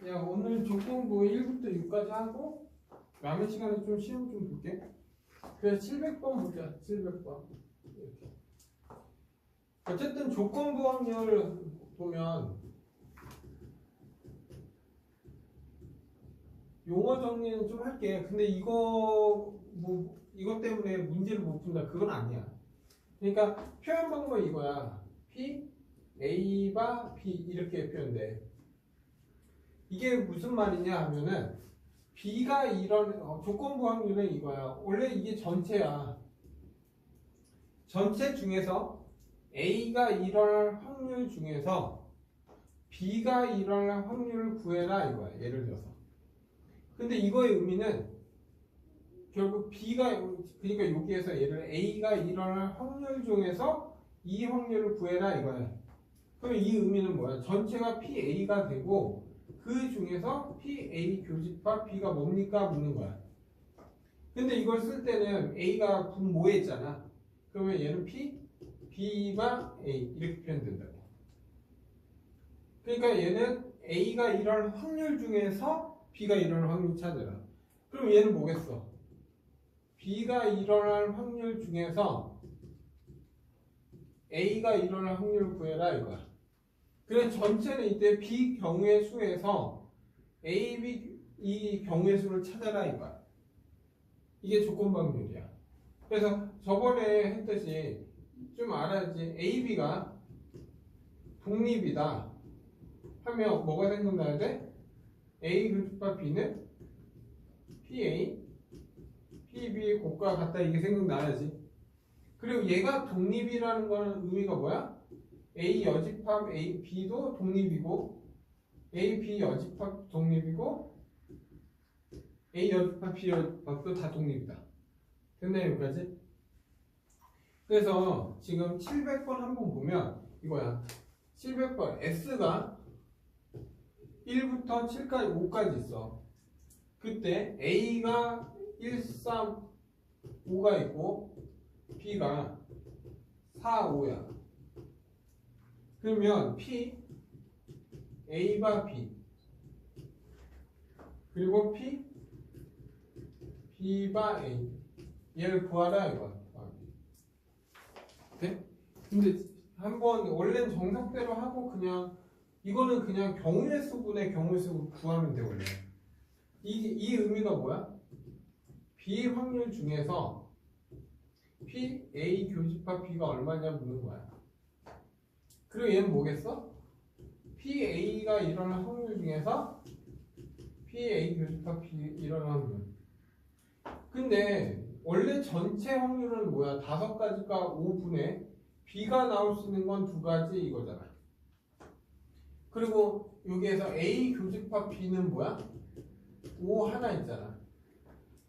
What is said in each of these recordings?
야, 오늘 조건부 1부터 6까지 하고 남은 시간에 좀 시험 좀 볼게. 그래서 700번 보자. 700번. 이렇게. 어쨌든 조건부 확률 보면 용어 정리는 좀 할게. 근데 이것 때문에 문제를 못 푼다. 그건 아니야. 그러니까 표현 방법이 이거야. P, A바 B 이렇게 표현돼. 이게 무슨 말이냐 하면은 B가 이런 조건부 확률은 이거야. 원래 이게 전체야. 전체 중에서 A가 일어날 확률 중에서 B가 일어날 확률을 구해라 이거야. 예를 들어서. 근데 이거의 의미는 결국 B가 그러니까 여기에서 예를 A가 일어날 확률 중에서 이 확률을 구해라 이거야. 그럼 이 의미는 뭐야? 전체가 PA가 되고 그 중에서 PA 교집합 B가 뭡니까? 묻는 거야. 근데 이걸 쓸 때는 A가 분모했잖아. 그러면 얘는 P, B가 A 이렇게 표현된다고. 그러니까 얘는 A가 일어날 확률 중에서 B가 일어날 확률 찾아라. 그럼 얘는 뭐겠어? B가 일어날 확률 중에서 A가 일어날 확률을 구해라 이거야. 그래 전체는 이때 B 경우의 수에서 A, B 이 경우의 수를 찾아라 이거야. 이게 조건부 확률이야. 그래서 저번에 했듯이 좀 알아야지. A, B가 독립이다 하면 뭐가 생각나야 돼? A 교집합 B는 PA, PB 곱과 같다 이게 생각나야지. 그리고 얘가 독립이라는 거는 의미가 뭐야? A 여집합 A, B도 독립이고 A, B 여집합 독립이고 A 여집합 B 여집합도 다 독립이다. 됐나요 여기까지? 그래서 지금 700번 한번 보면 이거야. 700번 S가 1부터 7까지 5까지 있어. 그때 A가 1, 3, 5가 있고 B가 4, 5야. 그러면 P, A바 B 그리고 P, B바 A 얘를 구하라 이거. 네? 근데 한번 원래는 정석대로 하고 그냥 이거는 그냥 경우의 수분의 경우의 수 구하면 돼 원래. 이 의미가 뭐야? B 확률 중에서 P, A 교집합 B가 얼마냐 묻는 거야. 그리고 얘는 뭐겠어? PA가 일어날 확률 중에서 PA 교집합 B 일어날 확률. 근데 원래 전체 확률은 뭐야? 5가지가 5분의 B가 나올 수 있는 건 2가지 이거잖아. 그리고 여기에서 A 교집합 B는 뭐야? 5 하나 있잖아.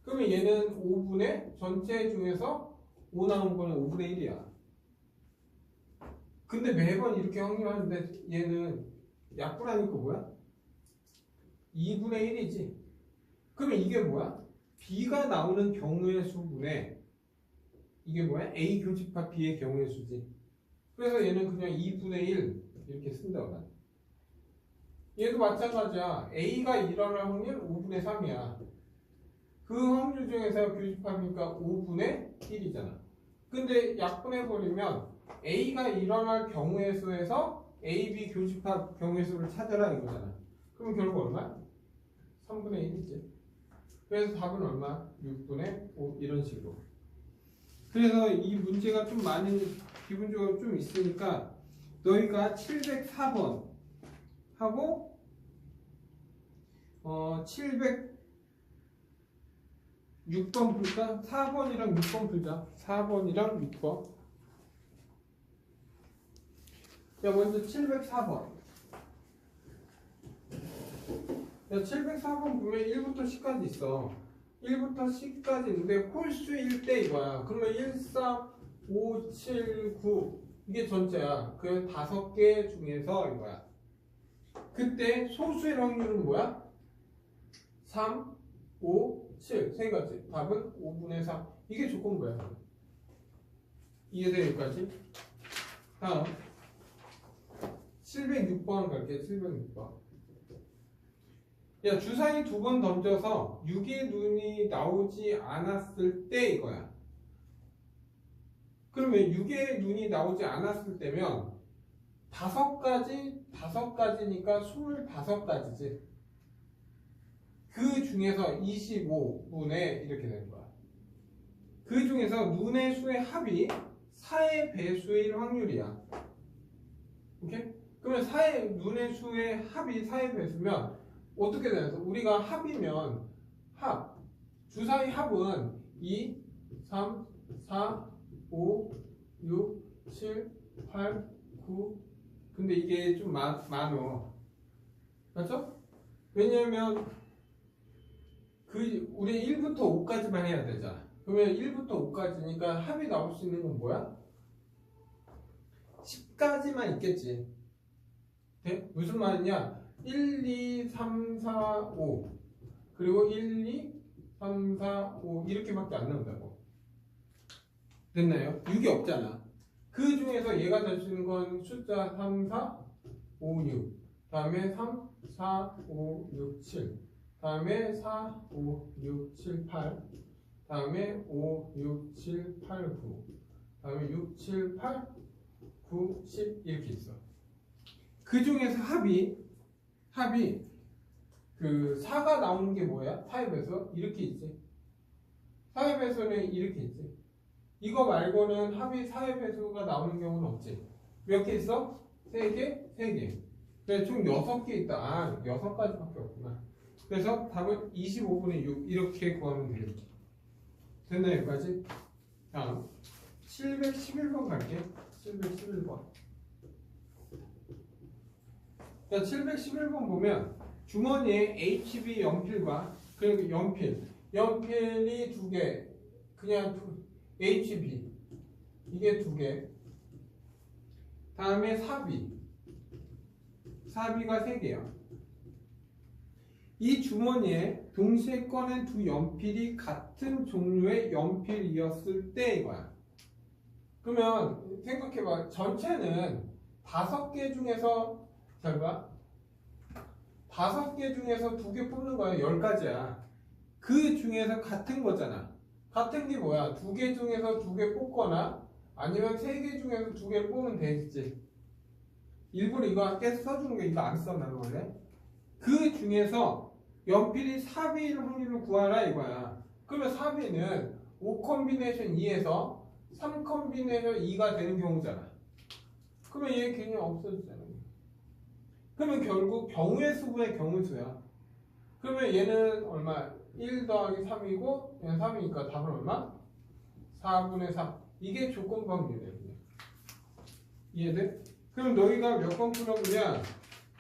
그러면 얘는 5분의 전체 중에서 5 나온 거는 5분의 1이야. 근데 매번 이렇게 확률하는데 얘는 약분하니까 뭐야? 2분의 1이지. 그러면 이게 뭐야? B가 나오는 경우의 수분에 이게 뭐야? A 교집합 B의 경우의 수지. 그래서 얘는 그냥 2분의 1 이렇게 쓴다고 봐. 얘도 마찬가지야. A가 일어날 확률 5분의 3이야. 그 확률 중에서 교집합이니까 5분의 1이잖아. 근데 약분해버리면 A가 일어날 경우의 수에서 A, B 교집합 경우의 수를 찾아라 이거잖아. 그럼 결국 얼마? 3분의 1이지. 그래서 답은 얼마? 6분의 5 이런 식으로. 그래서 이 문제가 좀 많이 기본적으로 좀 있으니까 너희가 704번 하고 706번 풀까? 4번이랑 6번 풀자. 4번이랑 6번. 자, 먼저 704번. 자, 704번 보면 1부터 10까지 있어. 1부터 10까지 있는데 홀수일 때 이거야. 그러면 1, 3, 5, 7, 9 이게 전체야. 그 5개 중에서 이거야. 그때 소수의 확률은 뭐야? 3, 5, 7 세 가지. 답은 5분의 3. 이게 조건부야. 이해돼요 여기까지? 다음 706번 갈게. 706번. 야, 주사위 2번 던져서 6의 눈이 나오지 않았을 때 이거야. 그러면 6의 눈이 나오지 않았을 때면 5가지니까 25가지지. 그 중에서 25분의 이렇게 되는 거야. 그 중에서 눈의 수의 합이 4의 배수일 확률이야. 오케이? 그러면 눈의 수의 합이 4의 배수면 어떻게 되나요? 우리가 합이면 주사위 합은 2, 3, 4, 5, 6, 7, 8, 9. 근데 이게 좀 많어. 맞죠? 왜냐면 우리 1부터 5까지만 해야 되잖아. 그러면 1부터 5까지니까 합이 나올 수 있는 건 뭐야? 10까지만 있겠지. 네? 무슨 말이냐? 1, 2, 3, 4, 5 그리고 1, 2, 3, 4, 5 이렇게밖에 안 나온다고. 됐나요? 6이 없잖아. 그 중에서 얘가 될 수 있는 건 숫자 3, 4, 5, 6 다음에 3, 4, 5, 6, 7 다음에 4, 5, 6, 7, 8 다음에 5, 6, 7, 8, 9 다음에 6, 7, 8, 9, 10 이렇게 있어. 그 중에서 합이 그 4가 나오는 게 뭐야? 4의 배수 이렇게 있지. 4의 배수는 이렇게 있지. 이거 말고는 합이 4의 배수가 나오는 경우는 없지. 몇 개 있어? 3개? 3개. 그래서 총 6개 있다. 6가지밖에 없구나. 그래서 답은 25분의 6 이렇게 구하면 되겠지. 됐나 여기까지? 다음 711번 갈게. 711번. 자, 711번 보면 주머니에 HB 연필과 그리고 연필이 2개, 그냥 HB 이게 2개. 다음에 사비가 3개야. 이 주머니에 동시에 꺼낸 2 연필이 같은 종류의 연필이었을 때 이거야. 그러면 생각해봐. 전체는 5개 중에서 잘 봐. 5개 중에서 2개 뽑는 거야. 10가지야. 그 중에서 같은 거잖아. 같은 게 뭐야? 2개 중에서 2개 뽑거나 아니면 3개 중에서 2개 뽑으면 되겠지. 일부러 이거 계속 써주는 거 이거 안 써 나는 원래. 그 중에서 연필이 4비일 확률을 구하라 이거야. 그러면 4비는 5 콤비네이션 2에서 3 콤비네이션 2가 되는 경우잖아. 그러면 얘 개념 없어지잖아. 그러면 결국 경우의 수분의 경우수야. 그러면 얘는 얼마? 1 더하기 3이고 얘는 3이니까 답은 얼마? 4분의 3. 이게 조건 확률이야. 이해돼? 그럼 너희가 몇 번 풀어보냐?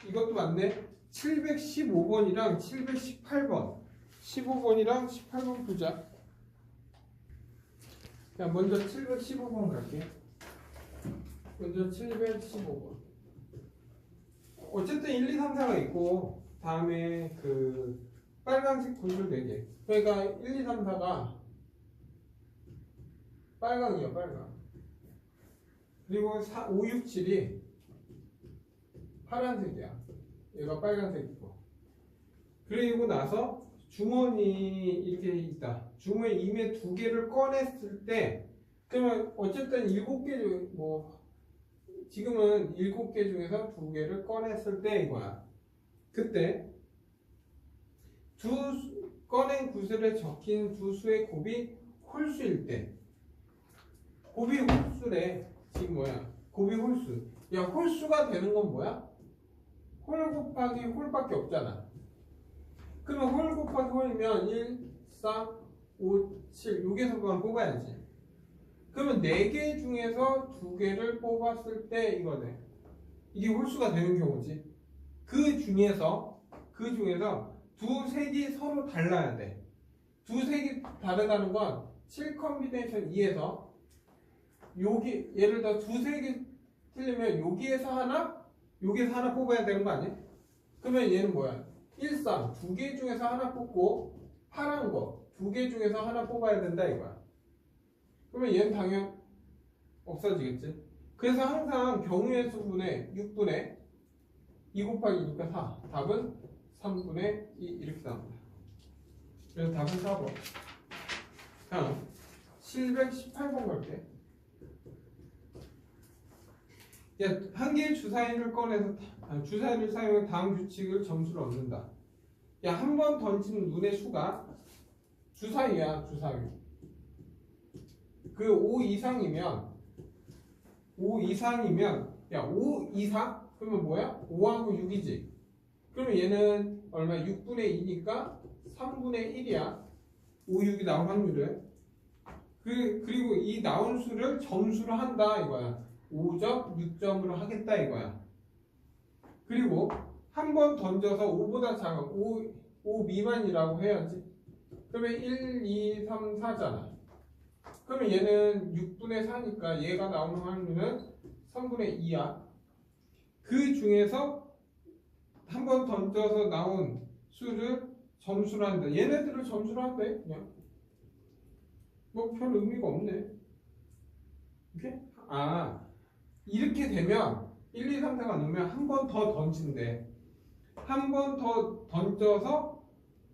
이것도 맞네. 715번이랑 718번 15번이랑 18번 풀자. 자, 먼저 715번 갈게. 먼저 715번. 어쨌든 1, 2, 3, 4가 있고 다음에 그 빨간색 구슬 4개. 그러니까 1, 2, 3, 4가 빨강이야. 빨강. 그리고 5, 6, 7이 파란색이야. 얘가 빨간색이고. 그리고 나서 주머니 이렇게 있다. 주머니 임에 2개를 꺼냈을 때 그러면 어쨌든 7개 뭐 지금은 7개 중에서 2개를 꺼냈을 때 이거야. 그때 꺼낸 구슬에 적힌 두 수의 곱이 홀수일 때 곱이 홀수래. 지금 뭐야? 곱이 홀수. 야, 홀수가 되는 건 뭐야? 홀 곱하기 홀밖에 없잖아. 그러면 홀 곱하기 홀이면 1, 4, 5, 7 여기서만 뽑아야지. 그러면 4개 중에서 2개를 뽑았을 때 이거네. 이게 홀수가 되는 경우지. 그 중에서 두색이 서로 달라야 돼. 두색이 다르다는 건 7 콤비네이션 2에서 여기 예를 들어 두색이 틀리면 여기에서 하나 뽑아야 되는 거 아니야? 그러면 얘는 뭐야? 1, 3 2개 중에서 하나 뽑고 파란 거 2개 중에서 하나 뽑아야 된다 이거야. 그러면 얘는 당연히 없어지겠지. 그래서 항상 경우의 수분의 6분의 2 곱하기 2니까 4. 답은 3분의 2 이렇게 나옵니다. 그래서 답은 4번. 다음 718번 갈게. 한 개의 주사위를 꺼내서 주사위를 사용해 다음 규칙을 점수를 얻는다. 한 번 던진 눈의 수가 주사위야, 주사위. 그 5 이상이면 5 이상? 그러면 뭐야? 5하고 6이지. 그러면 얘는 얼마? 6분의 2니까 3분의 1이야. 5, 6이 나올 확률은. 그리고 이 나온 수를 점수로 한다 이거야. 5점, 6점으로 하겠다 이거야. 그리고 한 번 던져서 5보다 작은 5 미만이라고 해야지. 그러면 1, 2, 3, 4잖아. 그러면 얘는 6분의 4니까 얘가 나오는 확률은 3분의 2야. 그 중에서 한 번 던져서 나온 수를 점수로 한다. 얘네들을 점수로 한대 그냥. 뭐 별 의미가 없네. 이렇게? 이렇게 되면 1, 2, 3, 4가 넣으면 한 번 더 던진대. 한 번 더 던져서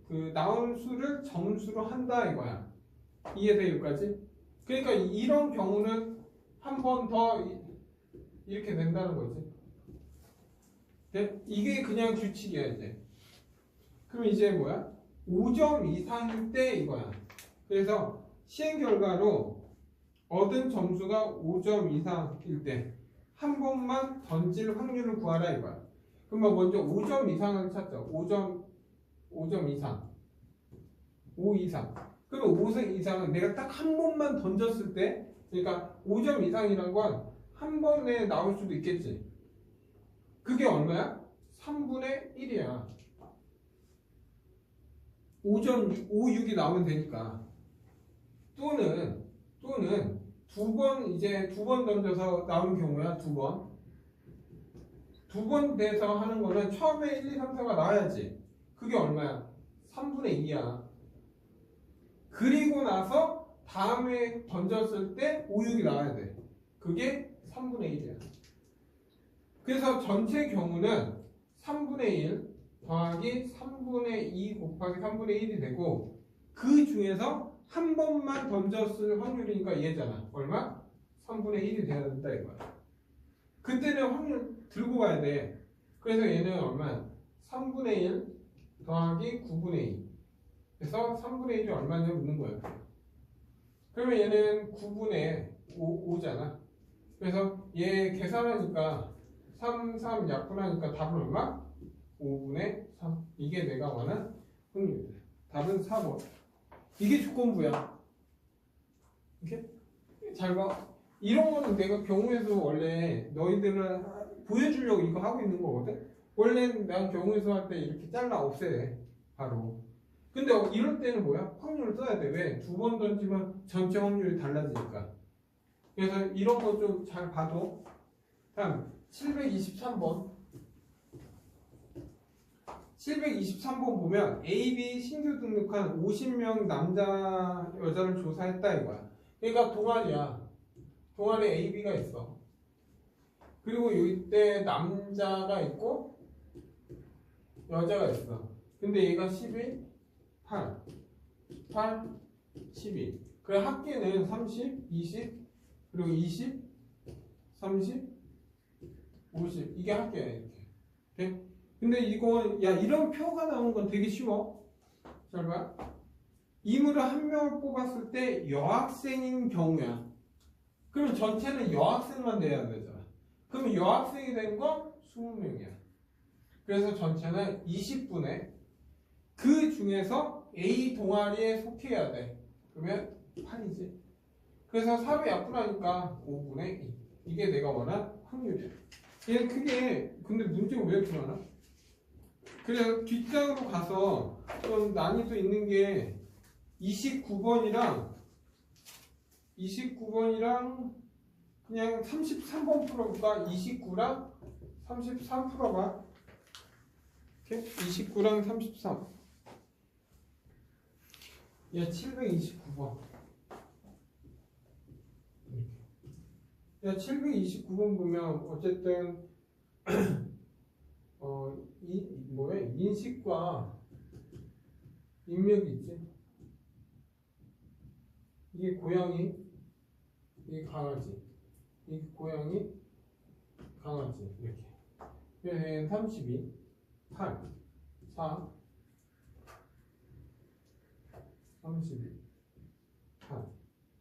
그 나온 수를 점수로 한다 이거야. 이해돼 여기까지? 그러니까 이런 경우는 한 번 더 이렇게 된다는 거지. 이게 그냥 규칙이야 이제. 그럼 이제 뭐야? 5점 이상일 때 이거야. 그래서 시행 결과로 얻은 점수가 5점 이상일 때 한 번만 던질 확률을 구하라 이거야. 그러면 먼저 5점 이상을 찾자. 5점 이상. 5 이상. 그러면 5 이상은 내가 딱 한 번만 던졌을 때, 그러니까 5점 이상이란 건 한 번에 나올 수도 있겠지. 그게 얼마야? 3분의 1이야. 5, 6이 나오면 되니까. 또는 두 번 던져서 나오는 경우야. 두 번 돼서 하는 거는 처음에 1, 2, 3, 4가 나와야지. 그게 얼마야? 3분의 2야. 그리고 나서 다음에 던졌을 때 5, 6이 나와야 돼. 그게 3분의 1이야. 그래서 전체 경우는 3분의 1 더하기 3분의 2 곱하기 3분의 1이 되고, 그 중에서 한 번만 던졌을 확률이니까 얘잖아. 얼마? 3분의 1이 돼야 된다 이거야. 그때는 확률 들고 가야 돼. 그래서 얘는 얼마야? 3분의 1 더하기 9분의 2. 그래서 3분의 1이 얼마냐 묻는 거야. 그러면 얘는 9분의 5잖아. 그래서 얘 계산하니까 3 약분하니까 답은 얼마? 5분의 3. 이게 내가 원하는 확률이다. 답은 4번. 이게 조건부야. 이렇게? 잘 봐. 이런 거는 내가 경우에서 원래 너희들은 보여주려고 이거 하고 있는 거거든? 원래는 난 경우에서 할 때 이렇게 잘라 없애. 바로. 근데 이럴 때는 뭐야? 확률을 써야 돼. 왜? 두 번 던지면 전체 확률이 달라지니까. 그래서 이런 거 좀 잘 봐도. 다음 723번. 723번 보면 AB 신규 등록한 50명 남자 여자를 조사했다 이거야. 그러니까 동아리야. 동아리에 AB가 있어. 그리고 이때 남자가 있고 여자가 있어. 근데 얘가 11, 8, 12. 그래 합계는 30, 20, 그리고 20, 30, 50. 이게 합계야 이렇게. 오케이? 근데 이거 이런 표가 나오는 건 되게 쉬워. 잘 봐. 인물을 한 명을 뽑았을 때 여학생인 경우야. 그러면 전체는 여학생만 돼야 되잖아. 그러면 여학생이 된 건 20명이야. 그래서 전체는 20분에 그 중에서 A 동아리에 속해야 돼. 그러면 8이지. 그래서 4로 약분하니까 5분의 2. 이게 내가 원한 확률이야. 얘는 크게 근데 문제가 왜 이렇게 많아? 그래서 뒷장으로 가서 좀 난이도 있는 게 29번이랑 그냥 33번 풀어볼까? 29랑 33 풀어봐. 이렇게 29랑 33. 얘 729번. 야 729번 보면 어쨌든 인식과 인력이 있지. 이게 고양이, 이게 강아지, 이게 고양이, 강아지 이렇게. 그래서 얘는 32, 8, 4, 32, 8,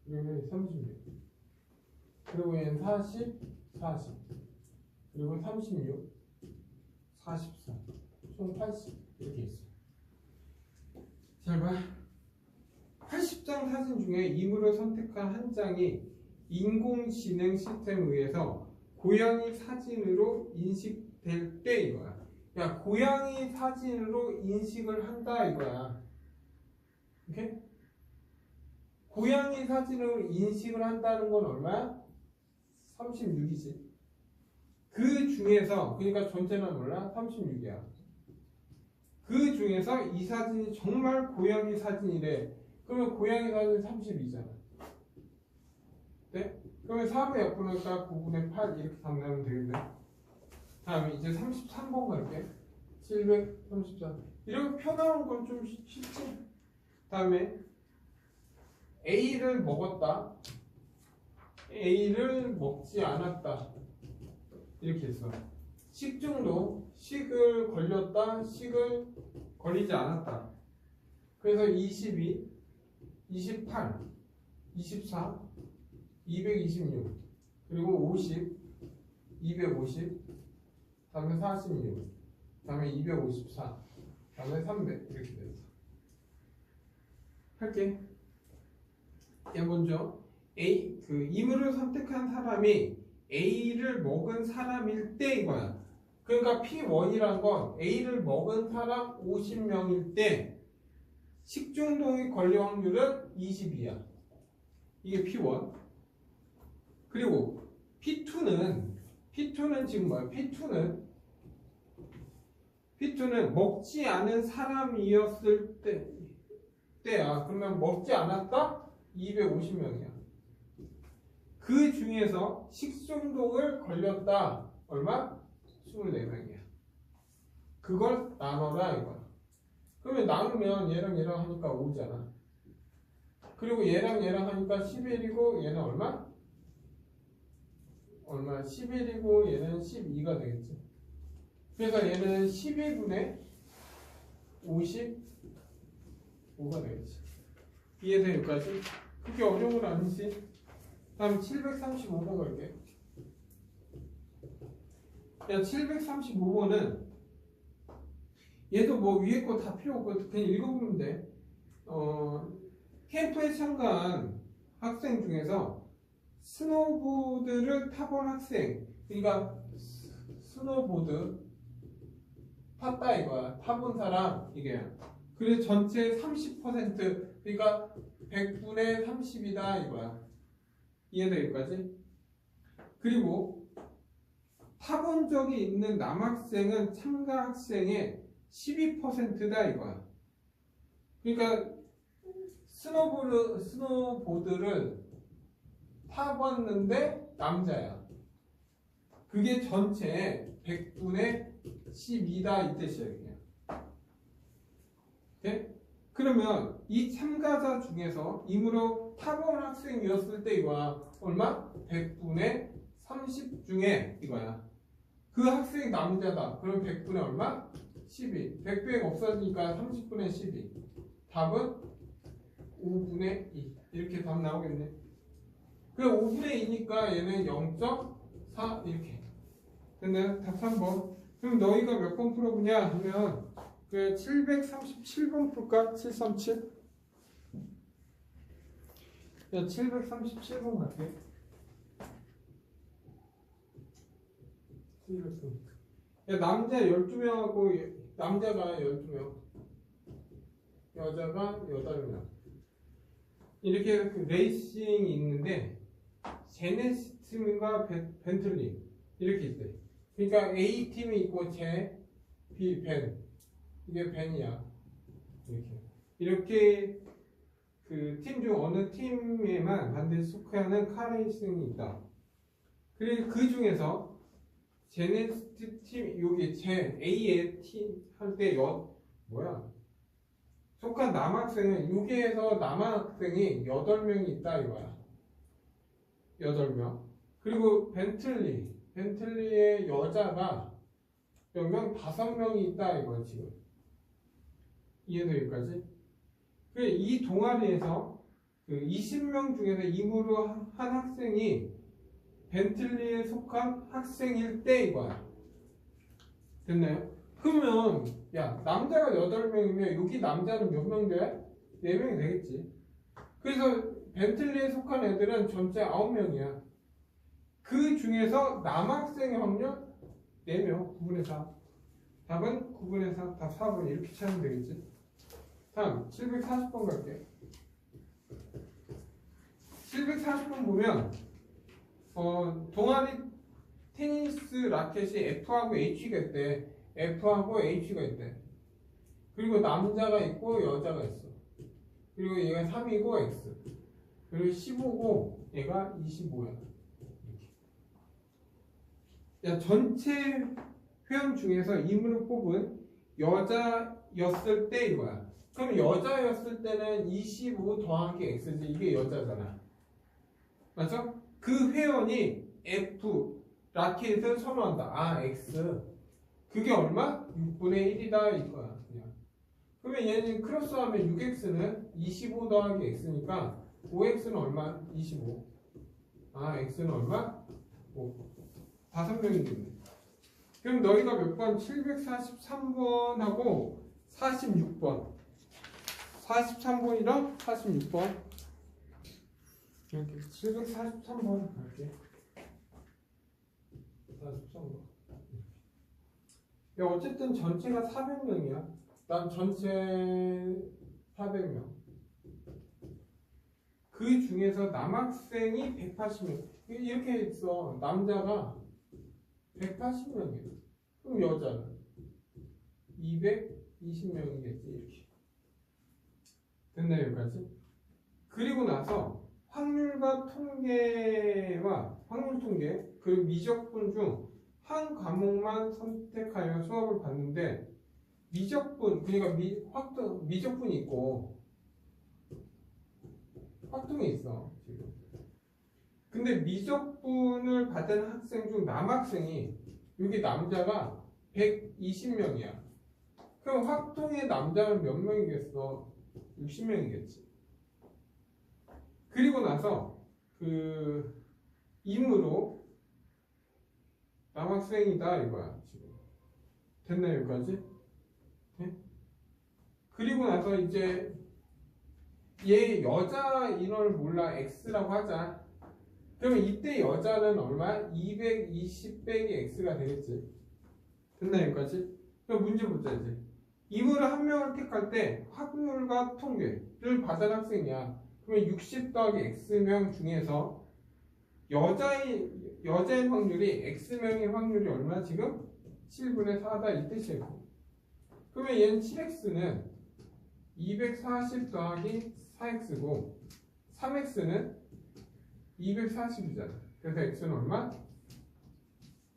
그리고 36, 그리고 얘는 40, 40, 그리고 36, 44, 총 80 이렇게 있어. 잘 봐. 80장 사진 중에 임의로 선택한 한 장이 인공지능 시스템에 의해서 고양이 사진으로 인식될 때 이거야. 야, 고양이 사진으로 인식을 한다 이거야. 오케이? 고양이 사진으로 인식을 한다는 건 얼마야? 36이지. 그 중에서, 그러니까 전체는 몰라? 36이야. 그 중에서 이 사진이 정말 고양이 사진이래. 그러면 고양이 사진 32잖아. 네? 그러면 4분의 옆으로니까 9분의 8 이렇게 답하면 되겠네. 다음에 이제 33번 갈게. 734. 이렇게 표 나오는 건 좀 쉽지? 다음에 A를 먹었다. A를 먹지 않았다. 이렇게 했어. 식중독, 식을 걸렸다, 식을 걸리지 않았다. 그래서 22, 28, 24, 226, 그리고 50, 250, 다음에 46, 다음에 254, 다음에 300 이렇게 됐어. 할게. 얘 먼저 임의로 선택한 사람이 A를 먹은 사람일 때 이거야. 그러니까 P1이란 건 A를 먹은 사람 50명일 때 식중독이 걸릴 확률은 22야. 이게 P1. 그리고 P2는 지금 뭐야? P2는 먹지 않은 사람이었을 때야. 그러면 먹지 않았다? 250명이야. 그 중에서 식중독을 걸렸다. 얼마? 24명이야. 그걸 나눠라 이거야. 그러면 나누면 얘랑 얘랑 하니까 5잖아. 그리고 얘랑 얘랑 하니까 11이고 얘는 얼마? 11이고 얘는 12가 되겠지. 그래서 얘는 12분의 55가 되겠지. 이해돼 여기까지? 그게 어려운 건 아니지. 다음 735번 갈게. 야, 735번은 얘도 뭐 위에 거 다 필요 없고 그냥 읽어보면 돼. 캠프에 참가한 학생 중에서 스노보드를 타본 학생, 그러니까 스노보드 탔다 이거야. 타본 사람 이게. 그래서 전체 30%, 그러니까 100분의 30이다 이거야. 이해돼 여기까지? 그리고 타본 적이 있는 남학생은 참가 학생의 12%다 이거야. 그러니까 스노보드를 타봤는데 남자야. 그게 전체 100분의 12다 이 뜻이야 그냥. 오케이? 그러면 이 참가자 중에서 임의로 타본 학생이었을 때 이거야. 얼마? 100분의 30 중에 이거야. 그 학생이 남자다. 그럼 100분의 얼마? 12. 100배가 없어지니까 30분의 12. 답은 5분의 2. 이렇게 답 나오겠네. 그 5분의 2니까 얘는 0.4 이렇게. 근데 답 3번. 그럼 너희가 몇 번 풀어보냐 하면 그 737번 풀까? 737? 야, 737번 갈게. 737. 야, 남자 12명하고 남자가 12명, 여자가 8명. 이렇게 그 레이싱이 있는데 제네시스과 벤틀리 이렇게 있대. 그러니까 A 팀이 있고 제, B, 벤. 이게 벤이야. 이렇게 그 팀 중 어느 팀에만 반드시 속하는 카레이싱이 있다. 그리고 그 중에서 제네스트 팀 여기 제 A의 팀 할 때 속한 남학생은 여기에서 남학생이 8명이 있다 이거야. 8명. 그리고 벤틀리의 여자가 몇 명? 5명이 있다 이거야 지금. 이해돼 여기까지? 이 동아리에서 그 20명 중에서 임으로 한 학생이 벤틀리에 속한 학생일 때 이거야. 됐나요? 그러면 야 남자가 8명이면 여기 남자는 몇 명 돼? 4명이 되겠지. 그래서 벤틀리에 속한 애들은 전체 9명이야. 그 중에서 남학생의 확률 4명 9분의 4. 답은 9분의 4, 답 4분 이렇게 찾으면 되겠지. 다음 740번 갈게. 740번 보면 동아리 테니스 라켓이 F하고 H가 있대. F하고 H가 있대. 그리고 남자가 있고 여자가 있어. 그리고 얘가 3이고 X. 그리고 15고 얘가 25야. 야, 전체 회원 중에서 임으로 뽑은 여자였을 때 이거야. 그럼 여자였을 때는 25 더하기 X지. 이게 여자잖아. 맞죠? 그 회원이 F 라켓을 선호한다. 아, X. 그게 얼마? 6분의 1이다 이거야. 그냥. 그러면 얘는 크로스하면 6X는 25 더하기 X니까 5X는 얼마? 25. 아, X는 얼마? 5. 5명이겠네. 그럼 너희가 몇 번? 743번하고 46번. 43번이랑 46번. 이렇게 743번 갈게. 43번. 야, 어쨌든 전체가 400명이야. 난 전체 400명. 그 중에서 남학생이 180명. 이렇게 있어. 남자가 180명이야. 그럼 여자는 220명이겠지. 이렇게. 됐나요, 여기까지? 그리고 나서 확률 통계, 그리고 미적분 중 한 과목만 선택하여 수업을 봤는데 미적분, 그러니까 미적분이 있고 확통이 있어 지금. 근데 미적분을 받은 학생 중 남학생이 여기 남자가 120명이야. 그럼 확통의 남자는 몇 명이겠어? 60명이겠지. 그리고 나서 그 임으로 남학생이다 이거야 지금. 됐나요 여기까지? 네? 그리고 나서 이제 얘 여자 인원을 몰라 X라고 하자. 그러면 이때 여자는 얼마? 220 빼기 X가 되겠지. 됐나요 여기까지? 그럼 문제 보자 이제. 임으로 한 명을 택할 때 확률과 통계를 받은 학생이야. 그러면 60 더하기 X명 중에서 여자인 확률이 X명의 확률이 얼마 지금? 7분의 4다 이 뜻이고. 그러면 얘는 7X는 240 더하기 4X고 3X는 240이잖아. 그래서 X는 얼마?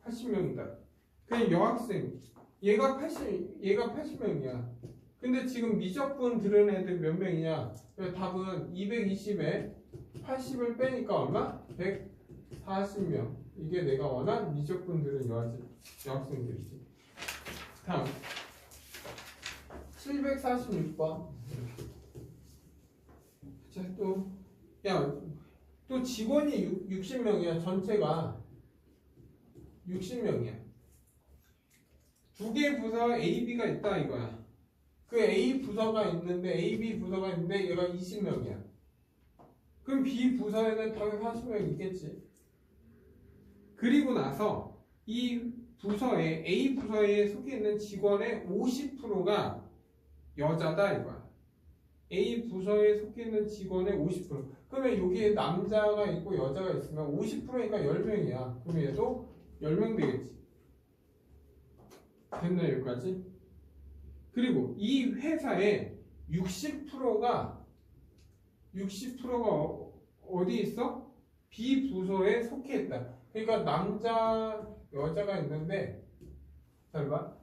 80명이다. 그냥 여학생 얘가 80명이야. 근데 지금 미적분 들은 애들 몇 명이냐? 답은 220에 80을 빼니까 얼마? 140명. 이게 내가 원한 미적분 들은 여학생들이지. 다음 746번. 자, 또 직원이 60명이야. 전체가 60명이야. 두 개 부서 A, B가 있다 이거야. 그 A 부서가 있는데 A, B 부서가 있는데 얘가 20명이야. 그럼 B 부서에는 당연히 40명이 있겠지. 그리고 나서 이 부서에 A 부서에 속해 있는 직원의 50%가 여자다 이거야. A 부서에 속해 있는 직원의 50%. 그러면 여기에 남자가 있고 여자가 있으면 50%니까 10명이야. 그럼 얘도 10명 되겠지. 됐나요 여기까지? 그리고 이 회사에 60%가 어디 있어? B 부서에 속해 있다. 그러니까 여자가 있는데 잘 봐.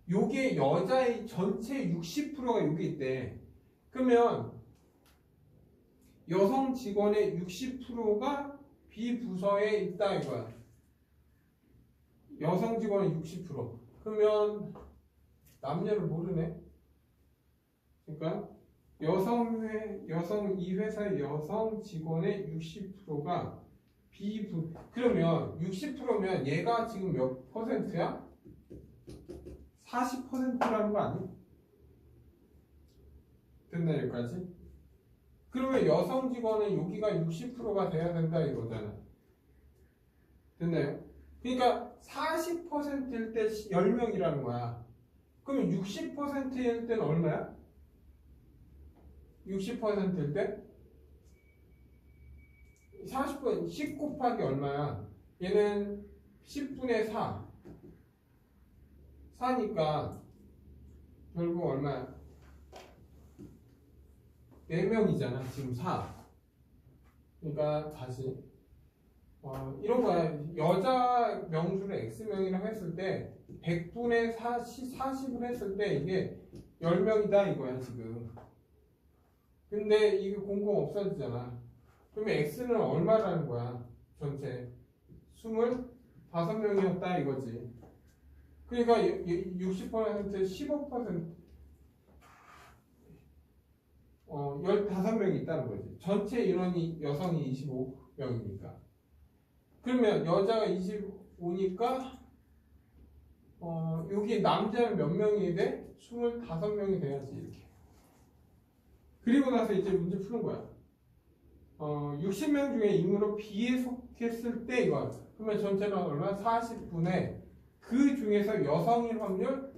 요게 여자의 전체 60%가 여기 있대. 그러면 여성 직원의 60%가 B 부서에 있다 이거야. 여성 직원의 60%. 그러면 남녀를 모르네. 그러니까 여성 이 회사의 여성 직원의 60%가 그러면 60%면 얘가 지금 몇 퍼센트야? 40%라는 거 아니? 됐나 여기까지? 그러면 여성 직원은 여기가 60%가 돼야 된다 이거잖아. 됐나요? 그러니까 40%일 때 10명이라는 거야. 그러면 60%일 때는 얼마야? 60%일 때? 40분 10 곱하기 얼마야? 얘는 10분의 4 4니까 결국 얼마야? 4명이잖아 지금 4. 그러니까 다시 이런 거야. 여자 명수를 X명이라고 했을 때 100분의 40을 했을 때 이게 10명이다 이거야 지금. 근데 이게 공공 없어지잖아. 그러면 X는 얼마라는 거야? 전체 25명이었다 이거지. 그러니까 60% 15% 15명이 있다는 거지. 전체 인원이 여성이 25명이니까. 그러면 여자가 25니까 여기 남자는 몇 명이 돼? 25명이 돼야지 이렇게. 그리고 나서 이제 문제 푸는 거야. 60명 중에 임으로 B에 속했을 때 이거. 그러면 전체는 얼마? 40분의 그 중에서 여성일 확률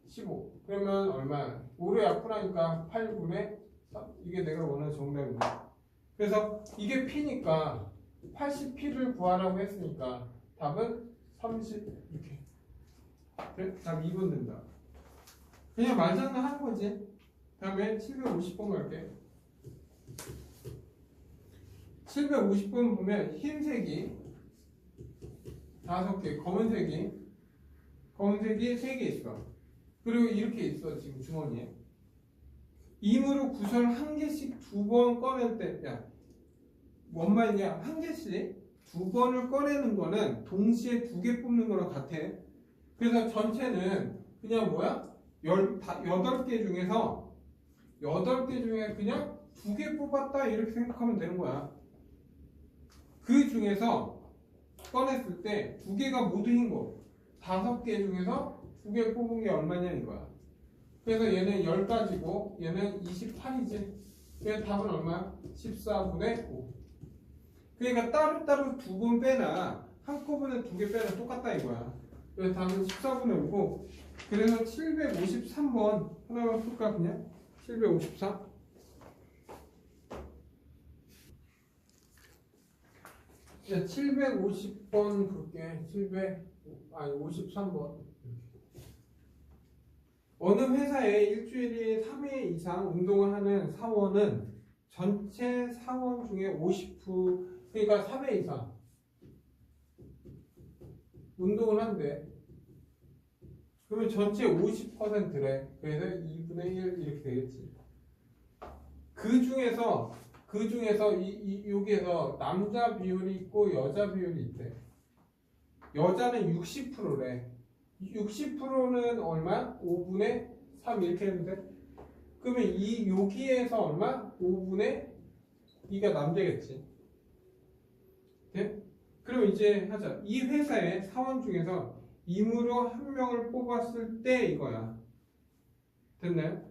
15. 그러면 얼마? 5로 약분하니까 8분의 3. 이게 내가 원하는 정답입니다. 그래서 이게 P니까 80P를 구하라고 했으니까 답은 30 이렇게. 그래? 답 2번 된다. 그냥 말장난 하는 거지. 다음에 750번 갈게. 750번 보면 흰색이 5개, 검은색이 3개 있어. 그리고 이렇게 있어 지금 주머니에. 임으로 구설 한 개씩 2번 꺼낼 때, 야, 뭔 말이냐? 한 개씩 2번을 꺼내는 거는 동시에 2개 뽑는 거랑 같아. 그래서 전체는 그냥 뭐야? 8개 중에서 8개 중에 그냥 2개 뽑았다 이렇게 생각하면 되는 거야. 그 중에서 꺼냈을 때 2개가 모두 흰 거. 5개 중에서 2개 뽑은 게 얼마냐 이거야. 그래서 얘는 10가지고 얘는 28이지. 그래서 답은 얼마야? 14분의 5. 그러니까 따로따로 2번 빼나 한꺼번에 2개 빼나 똑같다 이거야. 그래서 답은 14분의 5고. 그래서 753번 하나만 풀까 그냥? 753. 자, 750번 볼게. 53번. 어느 회사에 일주일에 3회 이상 운동을 하는 사원은 전체 사원 중에 50%, 그러니까 3회 이상 운동을 한대. 그러면 전체 50%래. 그래서 2분의 1 이렇게 되겠지. 그 중에서 여기에서 남자 비율이 있고 여자 비율이 있대. 여자는 60%래. 60%는 얼마? 5분의 3 이렇게 했는데, 그러면 여기에서 얼마? 5분의 2가 남자겠지. 네? 그럼 이제 하자. 이 회사의 사원 중에서 임으로 한 명을 뽑았을 때 이거야. 됐나요?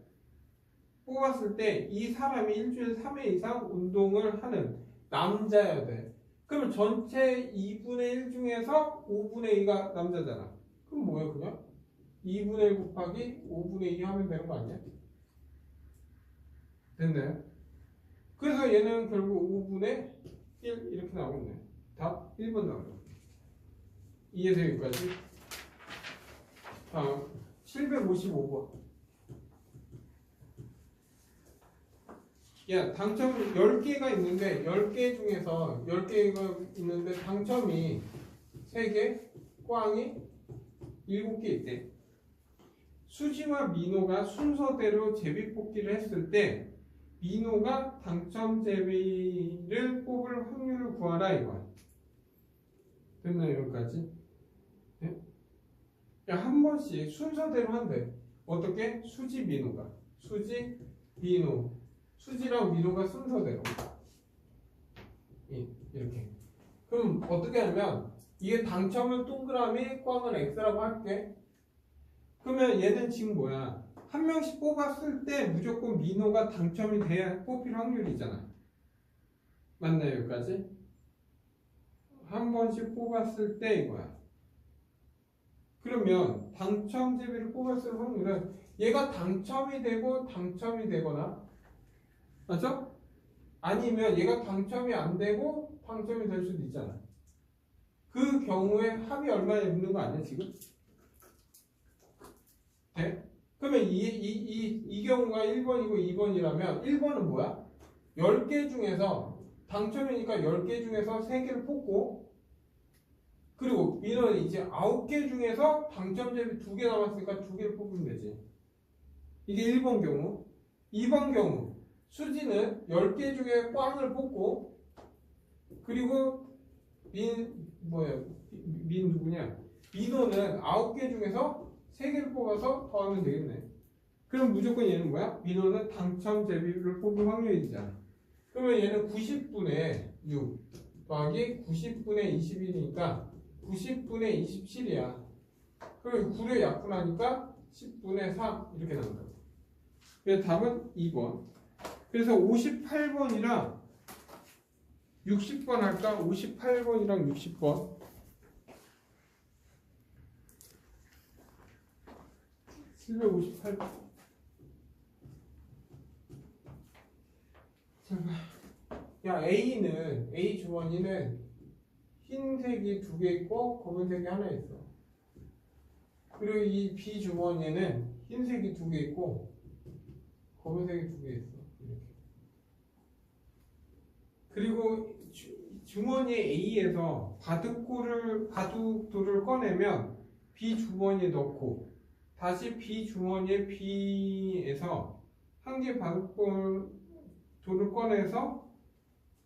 뽑았을 때 이 사람이 일주일에 3회 이상 운동을 하는 남자여야 돼. 그러면 전체 2분의 1 중에서 5분의 2가 남자잖아. 그럼 뭐야 그냥? 2분의 1 곱하기 5분의 2 하면 되는 거 아니야? 됐나요? 그래서 얘는 결국 5분의 1 이렇게 나오겠네. 답 1번 나오네. 이해서 여기까지. 다음 755번. 야, 당첨 10개가 있는데 10개 중에서 10개가 있는데 당첨이 3개, 꽝이 7개 있대. 수지와 민호가 순서대로 제비뽑기를 했을 때 민호가 당첨 제비를 뽑을 확률을 구하라 이거야. 됐나요? 여기까지? 네? 한 번씩 순서대로 한대. 어떻게? 수지 민호가. 수지 민호. 수지랑 민호가 순서대로. 이렇게. 그럼 어떻게 하냐면 이게 당첨은 동그라미 꽝은 X라고 할게. 그러면 얘는 지금 뭐야? 한 명씩 뽑았을 때 무조건 민호가 당첨이 돼야 뽑힐 확률이잖아. 맞나요? 여기까지? 한 번씩 뽑았을 때 이거야. 그러면 당첨 제비를 뽑았을 확률은 얘가 당첨이 되고 당첨이 되거나, 맞죠? 아니면 얘가 당첨이 안 되고 당첨이 될 수도 있잖아. 그 경우에 합이 얼마나 있는 거 아니야 지금? 네? 그러면 이 경우가 1번이고 2번이라면 1번은 뭐야? 10개 중에서 당첨이니까 10개 중에서 3개를 뽑고, 그리고 민호는 이제 9개 중에서 당첨제비 2개 남았으니까 2개를 뽑으면 되지. 이게 1번 경우. 2번 경우 수지는 10개 중에 꽝을 뽑고, 그리고 민 누구냐? 민호는 9개 중에서 3개를 뽑아서 더하면 되겠네. 그럼 무조건 얘는 뭐야? 민호는 당첨 제비를 뽑을 확률이잖아. 그러면 얘는 90분의 6 더하기 90분의 21이니까 90분의 27이야. 그럼 9를 약분하니까 10분의 3 이렇게 나온다. 그래서 답은 2번. 그래서 58번이랑 60번 할까? 58번이랑 60번. 758번. 잠깐. 야, A 주머니는 흰색이 2개 있고 검은색이 하나 있어. 그리고 이 B 주머니에는 흰색이 2개 있고 검은색이 2개 있어. 이렇게. 그리고 주머니 A에서 바둑돌을 꺼내면 B 주머니에 넣고 다시 B 주머니에 B에서 한 개 바둑돌을 꺼내서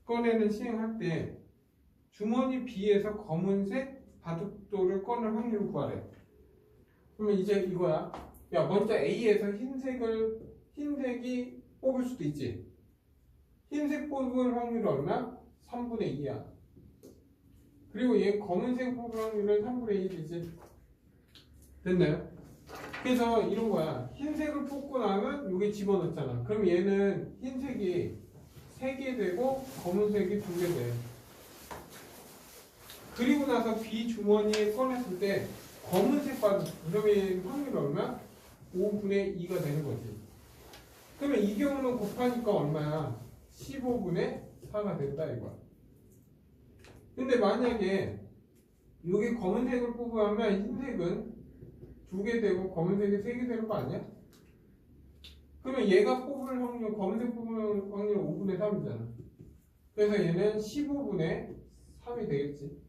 꺼내는 시행할 때 주머니 B에서 검은색 바둑돌을 꺼낼 확률을 구하래. 그러면 이제 이거야. 야, 먼저 A에서 흰색이 뽑을 수도 있지. 흰색 뽑을 확률이 얼마? 3분의 2야. 그리고 얘 검은색 뽑을 확률은 3분의 1이지. 됐나요? 그래서 이런 거야. 흰색을 뽑고 나면 여기 집어넣잖아. 그럼 얘는 흰색이 3개 되고 검은색이 2개 돼. 그리고 나서 B 주머니에 꺼냈을 때 검은색 받은, 그러면 확률이 얼마? 5분의 2가 되는 거지. 그러면 이 경우는 곱하니까 얼마야? 15분의 4가 된다 이거야. 근데 만약에 여기 검은색을 뽑으면 흰색은 2개 되고 검은색이 3개 되는 거 아니야? 그러면 얘가 뽑을 확률, 검은색 뽑을 확률 5분의 3이잖아. 그래서 얘는 15분의 3이 되겠지.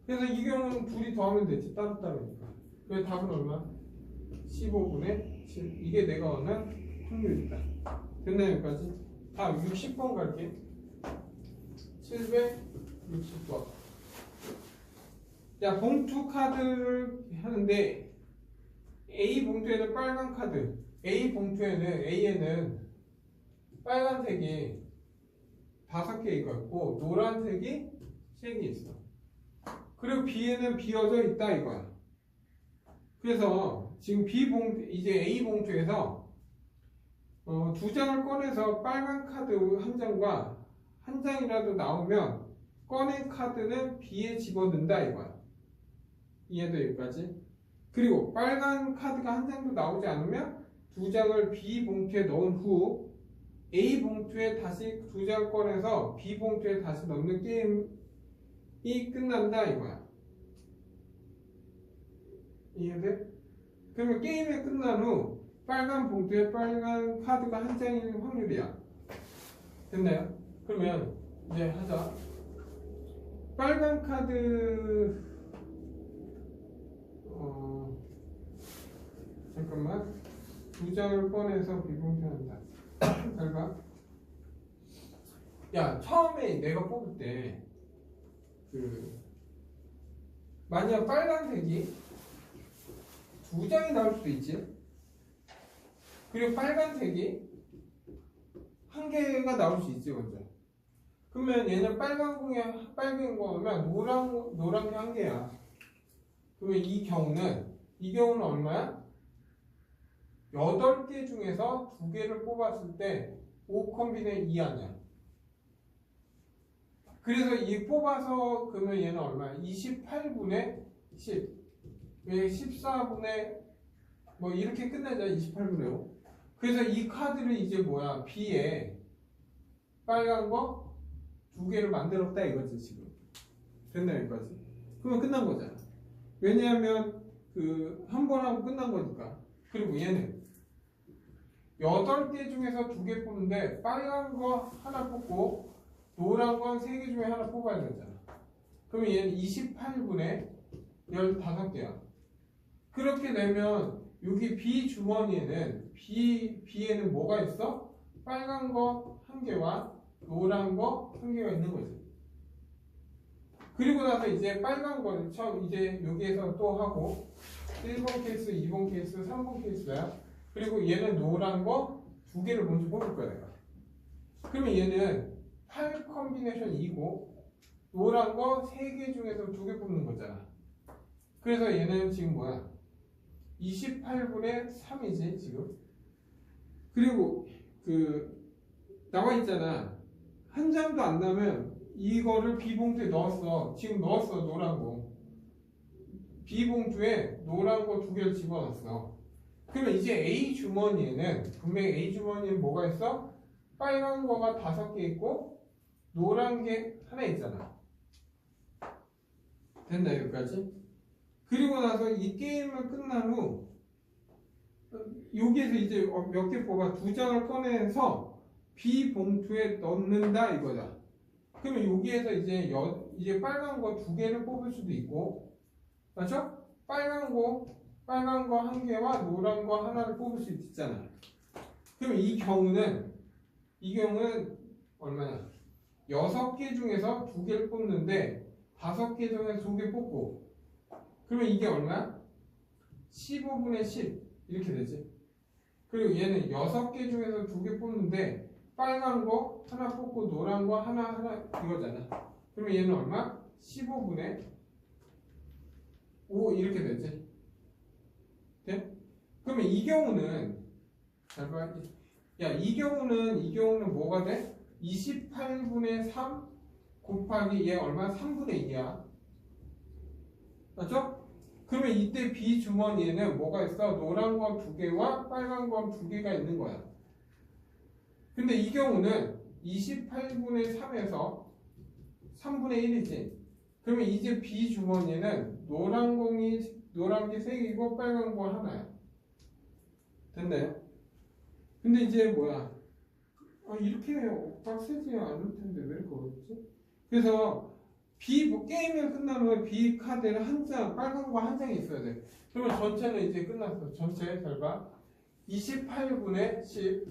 그래서 이 경우는 둘이 더하면 되지. 따로따로니까. 그래서 답은 얼마? 15분의 7. 이게 내가 원한 확률이다. 됐나요? 여기까지? 다음 60번 갈게. 760번. 자, 봉투 카드를 하는데 A 봉투에는 빨간 카드, A에는 빨간색이 5개 있고 노란색이 3개 있어. 그리고 B에는 비어져 있다 이거야. 그래서 지금 이제 A 봉투에서 2장을 꺼내서 빨간 카드 한 장과 한 장이라도 나오면 꺼낸 카드는 B에 집어넣는다 이거야. 이해돼 여기까지? 그리고 빨간 카드가 한 장도 나오지 않으면 2장을 B 봉투에 넣은 후 A 봉투에 다시 2장 꺼내서 B 봉투에 다시 넣는 게임이 끝난다 이거야. 이해돼? 그러면 게임이 끝난 후 빨간 봉투에 빨간 카드가 한 장일 확률이야. 됐나요? 그러면 이제 하자. 빨간 카드 잠깐만. 두 장을 꺼내서 비봉투한다. 잘 봐. 야, 처음에 내가 뽑을 때, 만약 빨간색이 두 장이 나올 수도 있지. 그리고 빨간색이 한 개가 나올 수 있지, 먼저. 그러면 얘는 빨간 거면 노란 게 한 개야. 그러면 이 경우는 얼마야? 8개 중에서 2개를 뽑았을 때 5콤비네 2 아니야. 그래서 이 뽑아서 그러면 얘는 얼마야? 28분의 10. 왜 14분의 뭐 이렇게 끝내자. 28분의 5. 그래서 이 카드를 이제 뭐야? B에 빨간 거 2개를 만들었다 이거지 지금. 됐나 여기까지? 그러면 끝난 거잖아. 왜냐하면 한 번 하고 끝난 거니까. 그리고 얘는 8개 중에서 2개 뽑는데 빨간 거 하나 뽑고 노란 건 3개 중에 하나 뽑아야 되잖아. 그러면 얘는 28분의 15개야. 그렇게 되면 여기 B 주머니에는 B에는 뭐가 있어? 빨간 거 1개와 노란 거 1개가 있는 거지. 그리고 나서 이제 빨간 거는 이제 여기에서 또 하고 1번 케이스, 2번 케이스, 3번 케이스야. 그리고 얘는 노란 거 2개를 먼저 뽑을 거야 내가. 그러면 얘는 8 컴비네이션 2고 노란 거 3개 중에서 2개 뽑는 거잖아. 그래서 얘는 지금 뭐야? 28분의 3이지 지금. 그리고 나와 있잖아. 한 장도 안 나면 이거를 B봉투에 넣었어. 지금 넣었어. 노란 거. B봉투에 노란 거 2개를 집어넣었어. 그러면 이제 A 주머니에는 분명히 A 주머니에는 뭐가 있어? 빨간 거가 5개 있고 노란 게 하나 있잖아. 됐나 여기까지? 그리고 나서 이 게임을 끝난 후 여기에서 이제 몇 개 뽑아 2장을 꺼내서 B 봉투에 넣는다 이거다. 그러면 여기에서 이제 빨간 거 2개를 뽑을 수도 있고, 맞죠? 빨간 거 1개와 노란 거 하나를 뽑을 수 있잖아. 그러면 이 경우는 얼마냐? 6개 중에서 2개를 뽑는데 5개 중에서 2개 뽑고, 그러면 이게 얼마야? 15분의 10 이렇게 되지. 그리고 얘는 6개 중에서 2개 뽑는데 빨간 거 하나 뽑고 노란 거 하나 이거잖아. 그러면 얘는 얼마? 15분의 5 이렇게 되지. 돼? 그러면 이 경우는 잘 봐. 야, 이 경우는 뭐가 돼? 28분의 3 곱하기 얘 얼마? 3분의 2야. 맞죠? 그러면 이때 B 주머니에는 뭐가 있어? 노란 거 2개와 빨간 거 2개가 있는 거야. 근데 이 경우는 28분의 3에서 3분의 1이지. 그러면 이제 B 주머니에는 노란 게 3개고 빨간 거 하나야. 됐나요? 근데 이제 뭐야? 이렇게 빡세지 않을 텐데 왜 이렇게 어렵지? 그래서 게임이 끝나면 B 카드를 한 장, 빨간 거 한 장이 있어야 돼. 그러면 전체는 이제 끝났어. 전체 잘 봐. 28분의 10.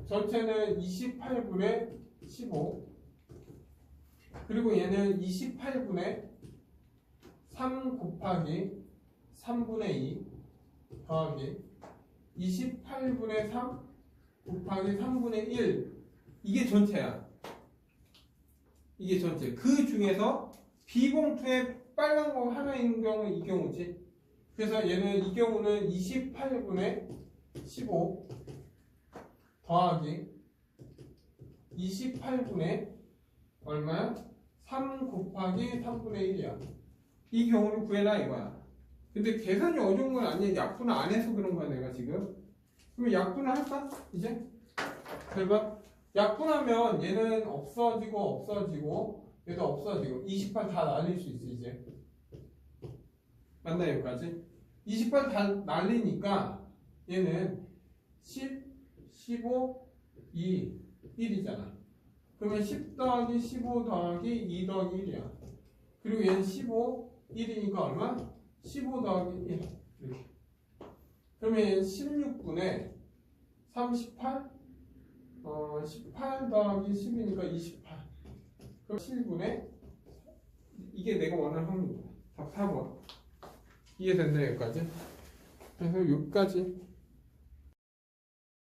전체는 28분의 15. 그리고 얘는 28분의 3 곱하기 3분의 2 더하기 28분의 3 곱하기 3분의 1. 이게 전체야. 이게 전체. 그 중에서 B봉투에 빨간 거 하나 있는 경우는 이 경우지. 그래서 이 경우는 28분의 15 더하기 28분의 얼마야? 3 곱하기 3분의 1이야. 이 경우를 구해라 이거야. 근데 계산이 어려운 건 아니야. 약분을 안 해서 그런 거야 내가 지금. 그럼 약분을 할까? 이제? 잘 봐. 약분하면 얘는 없어지고 얘도 없어지고 28 다 날릴 수 있어 이제. 맞나 여기까지? 28 다 날리니까 얘는 10, 15, 2, 1이잖아. 그러면 10 더하기 15 더하기 2 더하기 1이야. 그리고 얘는 15, 1이니까 얼마? 15 더하기 1 이렇게. 그러면 16분의 38 18 더하기 10이니까 28. 그럼 7분의 이게 내가 원하는 확률이야. 답 4번. 이해됐나 여기까지? 그래서 여기까지